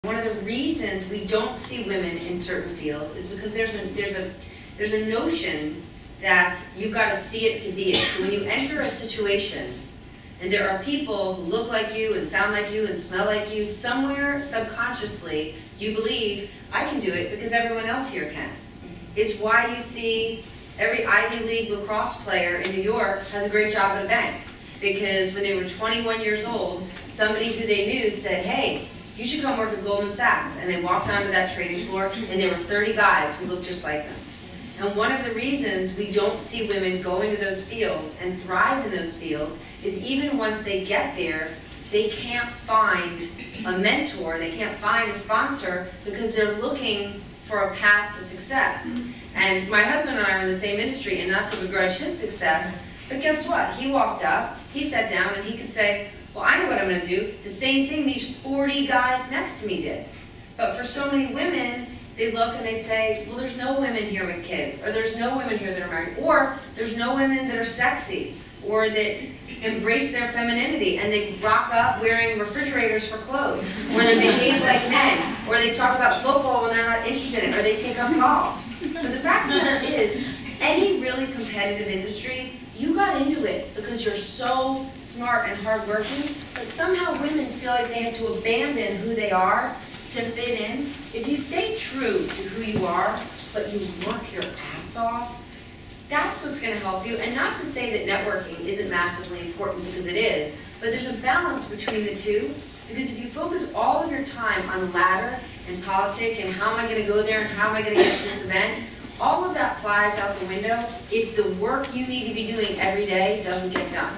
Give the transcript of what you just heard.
One of the reasons we don't see women in certain fields is because there's a notion that you've got to see it to be it. So when you enter a situation and there are people who look like you and sound like you and smell like you, somewhere subconsciously you believe, I can do it because everyone else here can. It's why you see every Ivy League lacrosse player in New York has a great job at a bank. Because when they were 21 years old, somebody who they knew said, hey, you should come work at Goldman Sachs. And they walked onto that trading floor, and there were 30 guys who looked just like them. And one of the reasons we don't see women go into those fields and thrive in those fields is even once they get there, they can't find a mentor, they can't find a sponsor because they're looking for a path to success. And my husband and I are in the same industry, and not to begrudge his success, but guess what? He walked up, he sat down, and he could say, well, I know what I'm going to do. The same thing these 40 guys next to me did. But for so many women, they look and they say, well, there's no women here with kids, or there's no women here that are married, or there's no women that are sexy, or that embrace their femininity, and they rock up wearing refrigerators for clothes, or they behave like men, or they talk about football when they're not interested in it, or they take up golf. But the fact of the matter is, any really competitive industry, you got into it because you're so smart and hardworking, but somehow women feel like they have to abandon who they are to fit in. If you stay true to who you are, but you work your ass off, that's what's going to help you. And not to say that networking isn't massively important, because it is, but there's a balance between the two. Because if you focus all of your time on ladder and politics and how am I going to go there and how am I going to get to this event, all of that flies out the window if the work you need to be doing every day doesn't get done.